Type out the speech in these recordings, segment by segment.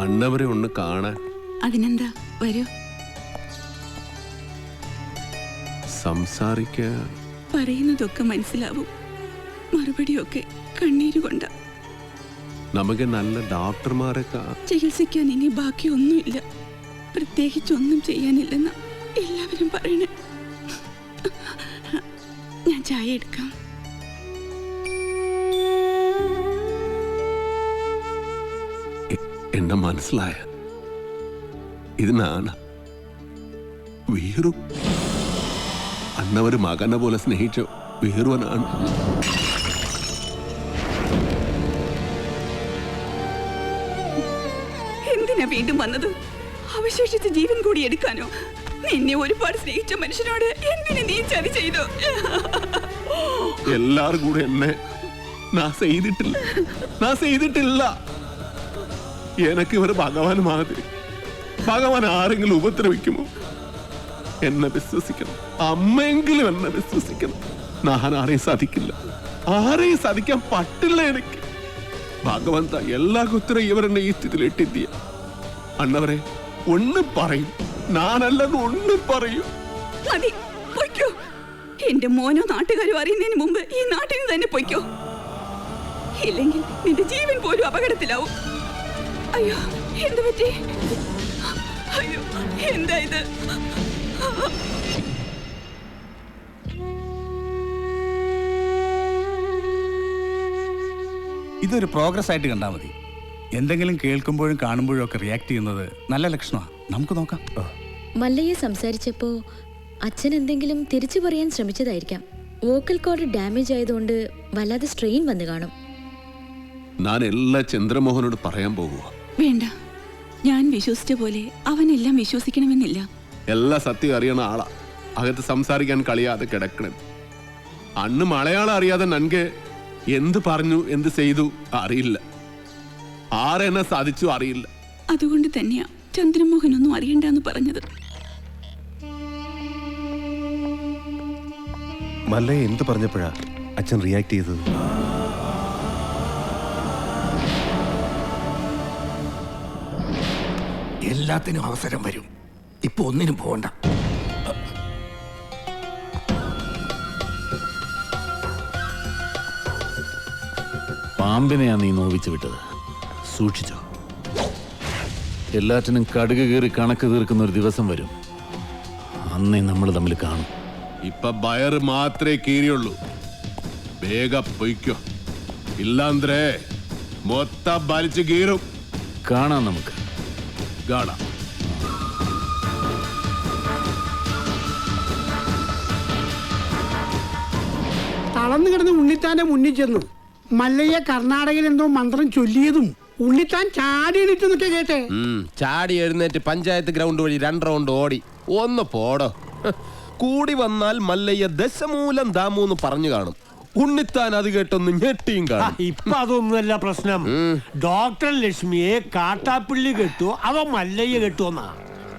അണ്ണവരെ ഒന്ന് കാണാൻ. അതിനെന്താ, വരൂ. സംസാരിക്കാൻ പറയുന്നതൊക്കെ മനസ്സിലാവും, മറുപടിയൊക്കെ കണ്ണീരുകൊണ്ട. നമുക്ക് നല്ല ഡോക്ടർമാരെ ചികിത്സിക്കാൻ ഇനി ബാക്കിയൊന്നുമില്ല, പ്രത്യേകിച്ചൊന്നും ചെയ്യാനില്ലെന്ന എല്ലാവരും പറയണേ. ഞാൻ ചായ എടുക്കാം. എന്നെ മനസ്സിലായ ഇത് നാണ് വീറു. അന്നവര് മകനെ പോലെ സ്നേഹിച്ച വീറുവനാണ്. എന്തിനാ വീണ്ടും വന്നത്? അവശേഷിച്ച ജീവൻ കൂടി എടുക്കാനോ? നിന്നെ ഒരുപാട് സ്നേഹിച്ച മനുഷ്യനോട് എന്തിനു നീ ചതി ചെയ്തു? എല്ലാരും കൂടെ എന്നെ ചെയ്തിട്ടില്ല. എനക്ക് ഇവര് ഭഗവാൻ മാതിരി. ഭഗവാൻ ആരെങ്കിലും ഉപദ്രവിക്കുമോ? എന്നെ വിശ്വസിക്കണം, അമ്മയെങ്കിലും എന്നെ വിശ്വസിക്കണം. ഞാൻ ആരെയും സാധിക്കില്ല, ആരെയും സാധിക്കാൻ പറ്റില്ല എനിക്ക്. ഭഗവന്ത എല്ലാ കുത്തരം ഇവരെന്നെ ഈ സ്ഥിതിയിലിട്ടിയ. അണ്ണവരെ ഒന്നും പറയും, ഞാനല്ലെന്ന് ഒന്നും പറയൂ. മതി, പൊയ്ക്കോ. എന്റെ മോനോ നാട്ടുകാരോ അറിയുന്നതിന് മുമ്പ് ഈ നാട്ടിൽ നിന്ന് തന്നെ പൊയ്ക്കോ. ഇല്ലെങ്കിൽ നിന്റെ ജീവൻ പോലും അപകടത്തിലാവും. അയ്യോ, എന്ത് പറ്റി? അയ്യോ, എന്താ ഇത്? ഇതൊരു പ്രോഗ്രസ് ആയിട്ട് കണ്ടാൽ മതി. എന്തെങ്കിലും കേൾക്കുമ്പോഴും കാണുമ്പോഴും ഒക്കെ റിയാക്ട് ചെയ്യുന്നത് നല്ല ലക്ഷണമാണ്. നമുക്ക് നോക്കാം. മല്ലയെ സംസാരിച്ചപ്പോ അച്ഛൻ എന്തെങ്കിലും തിരിച്ചു പറയാൻ ശ്രമിച്ചതായിരിക്കാം. വോക്കൽ കോർഡ് ഡാമേജ് ആയതുകൊണ്ട് വല്ലാതെ സ്ട്രെയിൻ വന്നു കാണും. ഞാൻ എല്ലാ ചന്ദ്രമോഹനോട് പറയാൻ പോകുക. വേണ്ട, ഞാൻ വിശ്വസിച്ച പോലെ അവനെല്ലാം വിശ്വസിക്കണമെന്നില്ല. എല്ലാ സത്യം അറിയണ ആളാ. അകത്ത് സംസാരിക്കാൻ കളിയാതെ കിടക്കണം. അന്ന് മലയാളം അറിയാതെ നൻകെ എന്ത് പറഞ്ഞു എന്ത് ചെയ്തു അറിയില്ല, ആരെന്നെ സാധിച്ചു അറിയില്ല. അതുകൊണ്ട് തന്നെയാ ചന്ദ്രമോഹനൊന്നും അറിയണ്ടെന്ന് പറഞ്ഞത്. മല്ലയെ എന്ത് പറഞ്ഞപ്പോഴാ അച്ഛൻ റിയാക്ട് ചെയ്തത്? എല്ലാത്തിനും അവസരം വരും. ഇപ്പൊ ഒന്നിനും പോകണ്ട. പാമ്പിനെയാ നീ നോവിച്ചു വിട്ടത്, സൂക്ഷിച്ചോ. എല്ലാറ്റിനും കടുക് കീറി കണക്ക് തീർക്കുന്ന ഒരു ദിവസം വരും. അന്നേ നമ്മൾ തമ്മിൽ കാണും. ഇപ്പൊ ബയറ് മാത്രമേ കീറിയുള്ളൂ. വേഗം പൊയ്ക്കോ, ഇല്ലാന്ത്രേ മൊത്തം വലിച്ചു കീറും. കാണാം, നമുക്ക് കാണാം. തളർന്നു കിടന്ന് ഉണ്ണിത്താന്റെ മുന്നിൽ ചെന്നു. മല്ലയ്യ കർണാടകയിൽ എന്തോ മന്ത്രം ചൊല്ലിയതും ഉണ്ണിത്താൻ ചാടി എണീറ്റെന്നൊക്കെ കേട്ടെ. ചാടി എഴുന്നേറ്റ് പഞ്ചായത്ത് ഗ്രൗണ്ട് വഴി 2 റൗണ്ട് ഓടി. ഒന്ന് പോടോ. കൂടി വന്നാൽ മല്ലയ്യ ദശമൂലം ദാമൂന്ന് പറഞ്ഞു കാണും. ഉണ്ണിത്താൻ അത് കേട്ടൊന്ന് ഞെട്ടിയും കാണും. ഇപ്പൊ അതൊന്നുമല്ല പ്രശ്നം. ഡോക്ടർ ലക്ഷ്മിയെ കാട്ടാപ്പിള്ളി കെട്ടു, അവ മല്ലയ്യ കെട്ടുവന്നാ.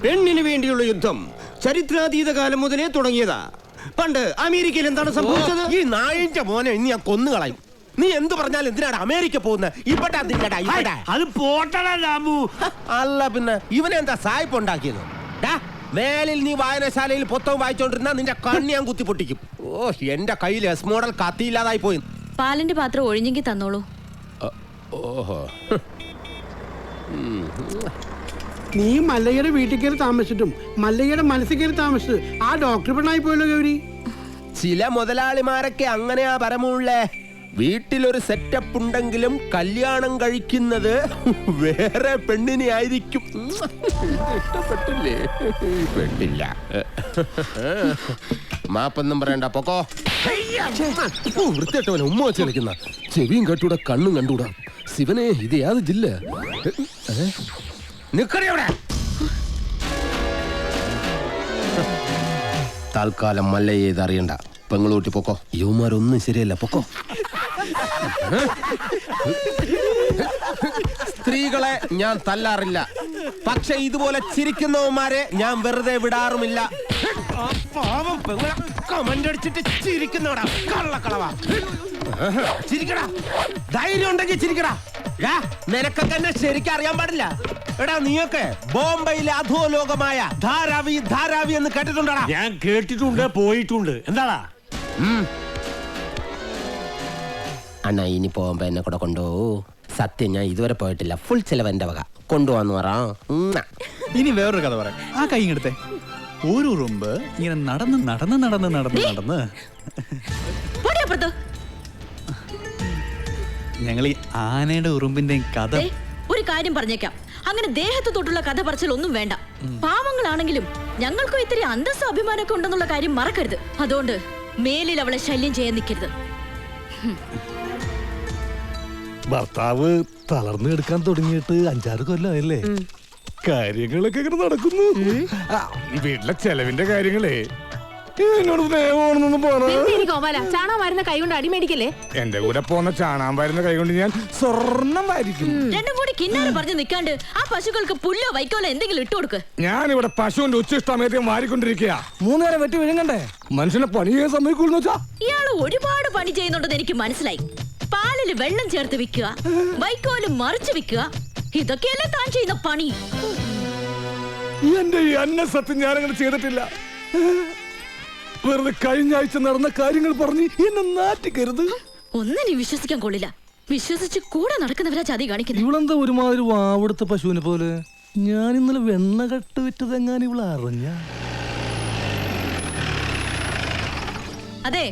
പെണ്ണിന് വേണ്ടിയുള്ള യുദ്ധം ചരിത്രാതീത കാലം മുതലേ തുടങ്ങിയതാ. പണ്ട് അമേരിക്കയിൽ എന്താണ് സംഭവിച്ചത്? ഈ നായിന്റെ മോനെ ഇനി ഞാൻ കൊന്നുകളയും. നീ എന്ത് പറഞ്ഞാലും എന്തിനാണ് അമേരിക്ക പോകുന്നത്? ഇവിടെ അത് പോട്ടടാ രാമു. അല്ല പിന്നെ ഇവനെന്താ സായിപ്പ് ഉണ്ടാക്കിയത്? മേലിൽ നീ വായനശാലയിൽ പുസ്തകം വായിച്ചോണ്ടിരുന്ന നിന്റെ കണ്ണി ഞാൻ കുത്തി പൊട്ടിക്കും. ഓ, എന്റെ കയ്യിൽ എസ് മോഡൽ കത്തിയില്ലാതായി പോയി. പാലിന്റെ പാത്രം ഒഴിഞ്ഞെങ്കിൽ തന്നോളൂ. ഓഹോ, നീ മല്ലയ്യയുടെ വീട്ടിൽ കയറി താമസിച്ചിട്ടും മല്ലയ്യയുടെ മനസ്സിൽ കയറി താമസിച്ചത് ആ ഡോക്ടർ പെണ്ണായി പോയല്ലോ ഗൗരി. ചില മുതലാളിമാരൊക്കെ അങ്ങനെയാ പരമുള്ളേ. വീട്ടിലൊരു സെറ്റപ്പ് ഉണ്ടെങ്കിലും കല്യാണം കഴിക്കുന്നത് വേറെ പെണ്ണിനെ ആയിരിക്കും. ഇഷ്ടപ്പെട്ടില്ലേ? പെട്ടില്ല. മാപ്പൊന്നും പറയണ്ട, പൊക്കോ. വൃത്തിയായിട്ടവനെ ഉമ്മ വെച്ച് കളിക്കുന്ന. ചെവിയും കെട്ടൂടാ, കണ്ണും കണ്ടൂടാ. ശിവനെ, ഇത് യാത് ജില്ല? നിക്കറിയവിടെ. തൽക്കാലം മല്ലയെ ഇത് അറിയണ്ട. പെങ്ങളൂട്ടി പൊക്കോ. യുവമാരൊന്നും ശരിയല്ല, പൊക്കോ. സ്ത്രീകളെ ഞാൻ തല്ലാറില്ല, പക്ഷെ ഇതുപോലെ ചിരിക്കുന്നവന്മാരെ ഞാൻ വെറുതെ വിടാറുമില്ല. കമന്റ് അടിച്ചിട്ട് ചിരിക്കുന്നവടാ, കള്ളക്കളവാ. ചിരിക്കടാ, ധൈര്യം ഉണ്ടെങ്കിൽ ചിരിക്കടാ. നിനക്കൊക്കെ എന്നെ ശരിക്കും അറിയാൻ പാടില്ല. എടാ നീയൊക്കെ ബോംബെയിലെ അധോലോകമായ ധാരാവി ധാരാവി എന്ന് കേട്ടിട്ടുണ്ടോ? ഞാൻ കേട്ടിട്ടുണ്ട്, പോയിട്ടുണ്ട്. എന്താടാ? അണ്ണാ ഇനി പോകുമ്പോ എന്നെ കൂടെ കൊണ്ടുപോകൂ. സത്യം ഞാൻ ഇതുവരെ പോയിട്ടില്ല. ഫുൾ ചെലവ് എന്റെ വക. കൊണ്ടുപോവാന്ന് പറ. ഇനി വേറൊരു കഥ പറയാം. ആ കൈ എടുത്തേ. ഒരു ഉറുമ്പ് ഇങ്ങനെ നടന്ന് നടന്ന് നടന്ന് നടന്ന് നടന്ന് ഞങ്ങൾ ഈ ആനയുടെ ഉറുമ്പിന്റെ കഥ. ഒരു കാര്യം പറഞ്ഞേക്കാം, അങ്ങനെ ദേഹത്ത് തൊട്ടുള്ള കഥ പറച്ചിൽ ഒന്നും വേണ്ട. പാവങ്ങളാണെങ്കിലും ഞങ്ങൾക്കും ഇത്തിരി അന്തസ്സ അഭിമാനമൊക്കെ ഉണ്ടെന്നുള്ള കാര്യം മറക്കരുത്. അതുകൊണ്ട് മേലിൽ അവളെ ശല്യം ചെയ്യാൻ നിൽക്കരുത്. ഭർത്താവ് തളർന്നു എടുക്കാൻ തുടങ്ങിയിട്ട് 5-6 കൊല്ലമായല്ലേ? കാര്യങ്ങളൊക്കെ ഇങ്ങനെ നടക്കുന്നു. വീട്ടിലെ ചെലവിന്റെ കാര്യങ്ങളെ എന്നോട് സ്നേഹമാണെന്നൊന്നും ചാണാൻ വരുന്ന കൈ കൊണ്ട് അടിമേടിക്കല്ലേ? എന്റെ കൂടെ പോന്ന ചാണാൻ വരുന്ന കൈ കൊണ്ട് ഞാൻ സ്വർണം വാരിക്കും. രണ്ടും കൂടി കിന്നാരം പറഞ്ഞു നിൽക്കാണ്ട് ആ പശുക്കൾക്ക് പുല്ലോ വൈക്കോലോ എന്തെങ്കിലും ഇട്ടു കൊടുക്ക്. ഞാനിവിടെ പശുവിന്റെ ഉച്ചിഷ്ടമയത്തെ വാരിക്കൊണ്ടിരിക്കുക. 3 നേരം വെട്ടി വിഴുങ്ങണ്ടേ? മനുഷ്യനെ പണി ചെയ്യാൻ സമ്മതിക്കൂന്ന് വെച്ചാ? ഇയാള് ഒരുപാട് പണി ചെയ്യുന്നുണ്ടെന്ന് എനിക്ക് മനസ്സിലായി. പാലില് വെള്ളം ചേർത്ത് വിൽക്കുക, വൈക്കോല് മറിച്ച് വിൽക്കുക, ഇതൊക്കെയല്ലേ താൻ ചെയ്യുന്ന പണി. എന്റെ ഈ അന്ന സത്യം ഞാനങ്ങനെ ചെയ്തിട്ടില്ല. വെറുതെ കഴിഞ്ഞ ആഴ്ച നടന്ന കാര്യങ്ങൾ പറഞ്ഞ് എന്നെ നാറ്റിക്കരുത്. ഒന്നിനും വിശ്വസിക്കാൻ കൊള്ളില്ല. വിശ്വസിച്ച് കൂടെ നടക്കുന്നവരാ ചതി കാണിക്കുന്നത്. ഇവളെന്താ ഒരുമാതിരി വാവെടുത്ത പശുവിനെ പോലെ? ഞാൻ ഇന്നലെ വെണ്ണ കട്ട് വിറ്റതെങ്ങാൻ ഇവള അറിഞ്ഞ? അതെ,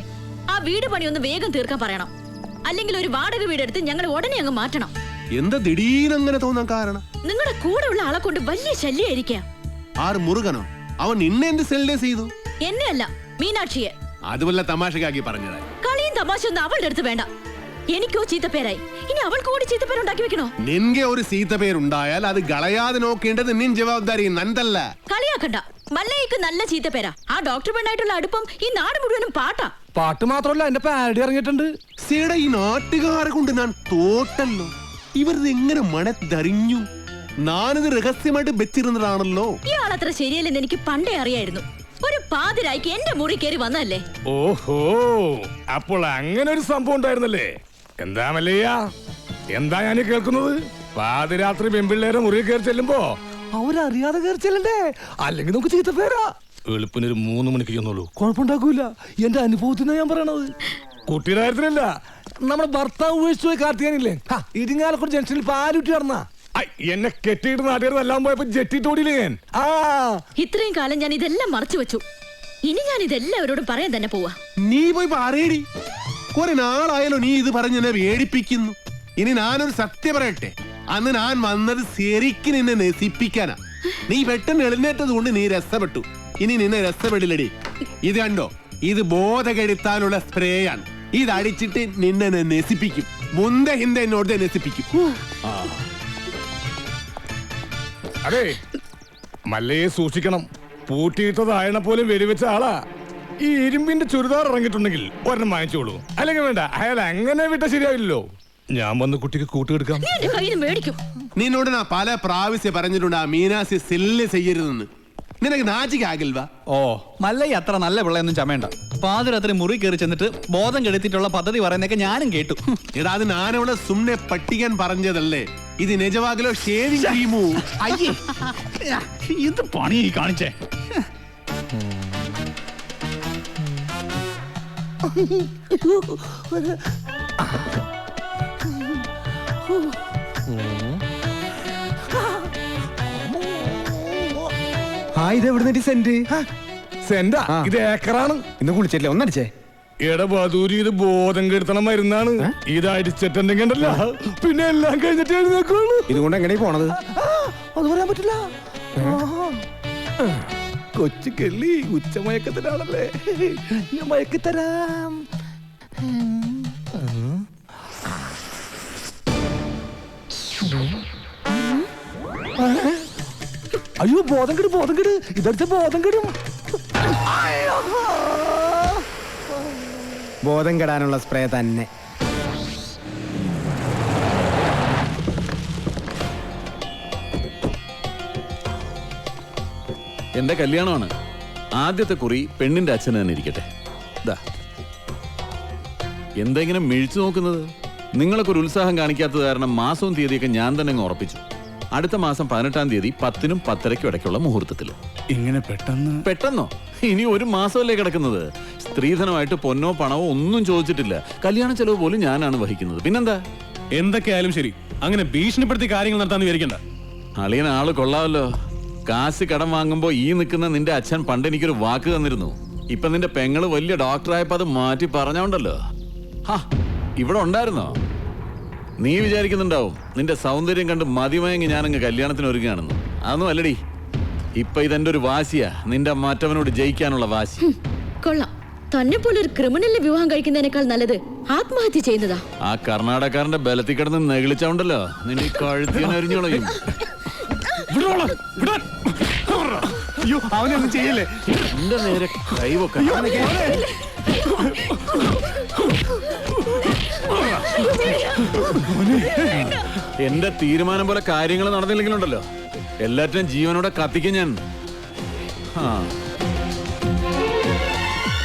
ആ വീട് പണി ഒന്ന് വേഗം തീർക്കാൻ പറയണം. അല്ലെങ്കിൽ ഒരു വാടക വീടെടുത്ത് ഞങ്ങൾ ഉടനെ അങ്ങ് മാറ്റണം. എന്താ ദിടീരങ്ങനെ തോന്നാൻ കാരണം? നിങ്ങളുടെ കൂടെ ഉള്ള ആളെ കൊണ്ട് വലിയ ശല്യായിരിക്കാം. ആറ് മുറുകനോ? അവൻ നിന്നെ എന്ത് സെൽഡേസ് ചെയ്തു? എന്നെ അല്ല, മീനാക്ഷിയെ. അതുപോലെ തമാശക്കാക്കി പറഞ്ഞതാ. കളിയും തമാശ ഒന്നും അവളുടെ അടുത്ത് വേണ്ട. എനിക്കോ ചീത്തപ്പേരായി, ഇനി അവൾക്ക് കൂടി ചീത്തപ്പേരുണ്ടാക്കി വെക്കണോ? നിൻകെ ഒരു ചീത്തപ്പേരുണ്ടായാൽ അത് കളയാതെ നോക്കേണ്ടത് നിൻ ജവാബ്ദാരി, നന്തല്ല. കളിയാക്കണ്ട. മല്ലയ്ക്ക് നല്ല ചീത്തപ്പേരാ. ആ ഡോക്ടർ പെണ്ണായിട്ടുള്ള അടുപ്പം ഈ നാട് മുഴുവനും പാട്ടാ. പാട്ട് മാത്രമല്ല, എന്റെ പാരഡി ഇറങ്ങിയിട്ടുണ്ട്. സീട ഈ നാട്ടുകാരെ കൊണ്ട് ഞാൻ തോട്ടല്ലോ. ഇവരത് എങ്ങനെ മണത്തറിഞ്ഞു? ഞാനിത് രഹസ്യമായിട്ട് വെച്ചിരുന്നതാണല്ലോ. ഇയാളത്ര ശരിയല്ലെന്ന് എനിക്ക് പണ്ടേ അറിയായിരുന്നു. ഒരു പാതിരായിക്ക് എന്റെ മുറി കയറി വന്നല്ലേ. ഓഹോ, അപ്പോൾ അങ്ങനെ ഒരു സംഭവം ഉണ്ടായിരുന്നല്ലേ? എന്താ മല്ലയ്യ, എന്താ ഞാൻ കേൾക്കുന്നത്? പാതിരാത്രി പെൺപിള്ളേരെ മുറി കയറി ചെല്ലുമ്പോ അവരറിയാതെ കയറി ചെല്ലണ്ടേ? അല്ലെങ്കിൽ നമുക്ക് ചീത്ത പേരാ. എളുപ്പിനൊരു 3 മണിക്ക് ചെന്നോളൂ, കുഴപ്പമുണ്ടാക്കൂല. എന്റെ അനുഭവത്തിനാ ഞാൻ പറയണത്. കുട്ടിയുടെ കാര്യത്തിലല്ല, നമ്മുടെ ഭർത്താവ് ഉപേക്ഷിച്ചു പോയി കാർത്തിയാനില്ലേ, ഇരിങ്ങാലക്കുട ജംഗ്ഷനിൽ പാലുറ്റി നടന്ന എന്നെ കെട്ടിയിട്ട് നാട്ടുകാർ എല്ലാം പോയപ്പോ ജെറ്റിട്ടോടിയില്ലേ ഞാൻ. ഇത്രയും കാലം ഞാൻ ഇതെല്ലാം മറച്ചു വെച്ചു. ഇനി ഞാൻ ഇതെല്ലാവരോടും പറയാൻ തന്നെ പോവാ. നീ പോയി പറയടി. കുറെ നാളായാലോ നീ ഇത് പറഞ്ഞ് എന്നെ വേടിപ്പിക്കുന്നു. ഇനി ഞാനൊരു സത്യം പറയട്ടെ, അന്ന് ഞാൻ വന്നത് ശരിക്കും നിന്നെ നശിപ്പിക്കാനാ. നീ പെട്ടെന്ന് എഴുന്നേറ്റത് കൊണ്ട് നീ രസപ്പെട്ടു. ഇനി നിന്നെ രസപ്പെടില്ലടി. ഇത് കണ്ടോ, ഇത് ബോധകെടുത്താനുള്ള സ്പ്രേയാണ്. ഇത് അടിച്ചിട്ട് നിന്നെ നശിപ്പിക്കും. മുന്ത ഹിന്ദ എന്നോട് നശിപ്പിക്കും. അതെ, മല്ലയെ സൂക്ഷിക്കണം. പൂട്ടിയിട്ടതായണ പോലും വെടിവെച്ച ആളാ. ഈ ഇരുമ്പിന്റെ ചുരിദാർ ഇറങ്ങിയിട്ടുണ്ടെങ്കിൽ ഒരെണ്ണം വാങ്ങിച്ചോളൂ. അല്ലെങ്കിൽ വേണ്ട, അയാൾ അങ്ങനെ വിട്ട ശരിയാവില്ലല്ലോ. ഞാൻ വന്ന് കുട്ടിക്ക് കൂട്ടുകെടുക്കാം. നിന്നോട് ഞാൻ പല പ്രാവശ്യം പറഞ്ഞിട്ടുണ്ട് ആ മീനാസി സെല്ല് ചെയ്യരുതെന്ന്. നിനക്ക് നാച്ചിക്കാകിൽവാ? ഓ, മല്ലയ്യ അത്ര നല്ല പിള്ളയൊന്നും ചമയണ്ട. പാതിരാത്രി മുറി കയറി ചെന്നിട്ട് ബോധം കെടുത്തിട്ടുള്ള പദ്ധതി പറയുന്നൊക്കെ ഞാനും കേട്ടു. എടാ, അത് ഞാനവിടെ സുമ്നെ പട്ടിക്കാൻ പറഞ്ഞതല്ലേ. ഇത് നിജവാകലോ ഷേവിംഗ് ക്രീമോ? അയ്യേ, എന്ത് പണി കാണിച്ചേ. സെന്റാ? ഇത് ഏക്കറാണ്. ഇന്ന് കുളിച്ചില്ലേ? ഒന്നടിച്ചേ. എടബാദൂരി, ഇത് ബോധം കെടുത്തണം മരുന്നാണ്. ഇത് അടിച്ചിട്ടുണ്ടെങ്കിൽ ഉണ്ടല്ലോ, പിന്നെ എല്ലാം കഴിഞ്ഞിട്ട് എഴുന്നേക്കുള്ളൂ. ഇതുകൊണ്ട് എങ്ങനെയാ പോണത്? അത് പറയാൻ പറ്റില്ല. കൊച്ചു കെള്ളി, ഉച്ചമയക്കത്തിനാണല്ലേ. ഞാൻ മയക്കിത്തരാം. അയ്യോ, ബോധം കെടും, ബോധം കെട്. ഇതടുത്ത ബോധം കെടും. ബോധം കെടാനുള്ള സ്പ്രേ തന്നെ. എന്റെ കല്യാണമാണ്. ആദ്യത്തെ കുറി പെണ്ണിന്റെ അച്ഛന് തന്നെ ഇരിക്കട്ടെ. എന്തെങ്കിലും മിഴിച്ചു നോക്കുന്നത്? നിങ്ങളൊക്കെ ഒരു ഉത്സാഹം കാണിക്കാത്തത് കാരണം മാസവും തീയതിയൊക്കെ ഞാൻ തന്നെ അങ്ങ് ഉറപ്പിച്ചു. അടുത്ത മാസം 18-ാം തീയതി 10-നും 10:30-ക്കും ഇടയ്ക്കുള്ള മുഹൂർത്തത്തിൽ. ഇങ്ങനെ പെട്ടെന്നോ? ഇനി ഒരു മാസമല്ലേ കിടക്കുന്നത്. സ്ത്രീധനമായിട്ട് പൊന്നോ പണമോ ഒന്നും ചോദിച്ചിട്ടില്ല. കല്യാണ ചെലവ് പോലും ഞാനാണ് വഹിക്കുന്നത്. പിന്നെന്താ? എന്തൊക്കെയായാലും ശരി, അങ്ങനെ ഭീഷണിപ്പെടുത്തി കാര്യങ്ങൾ നടത്താന്ന് വിചാരിക്കണ്ട. അളിയൻ ആള് കൊള്ളാമല്ലോ. കാശ് കടം വാങ്ങുമ്പോ ഈ നിൽക്കുന്ന നിന്റെ അച്ഛൻ പണ്ട് എനിക്കൊരു വാക്ക് തന്നിരുന്നു. ഇപ്പൊ നിന്റെ പെങ്ങള് വലിയ ഡോക്ടറായപ്പോ അത് മാറ്റി പറഞ്ഞോണ്ടല്ലോ. ഇവിടെ ഉണ്ടായിരുന്നോ? നീ വിചാരിക്കുന്നുണ്ടാവും നിന്റെ സൗന്ദര്യം കണ്ട് മതിമയങ്ങി ഞാനങ്ങ് കല്യാണത്തിന് ഒരുങ്ങാണെന്ന്. അതൊന്നും അല്ലടി. ഇപ്പൊ ഇതെന്റെ ഒരു വാശിയാ, നിന്റെ മറ്റവനോട് ജയിക്കാനുള്ള വാശി. കൊള്ളാം. തന്നെ പോലെ ഒരു ക്രിമിനലിനെ വിവാഹം കഴിക്കുന്നതിനേക്കാൾ നല്ലത് ആത്മഹത്യ ചെയ്യുന്നതാ. ആ കർണാടകക്കാരന്റെ ബലത്തിൽ കിടന്ന് നെകിളിച്ചോണ്ടല്ലോ നിന്റെ കഴുത്തിനരിഞ്ഞോളയും. അയ്യോ, അവനൊന്നും ചെയ്യല്ലേ. എന്റെ നേരെ കൈവക്കാൻ എന്റെ തീരുമാനം പോലെ കാര്യങ്ങൾ നടന്നില്ലെങ്കിലുണ്ടല്ലോ എല്ലാറ്റിനും ജീവനോടെ കത്തിക്കും ഞാൻ.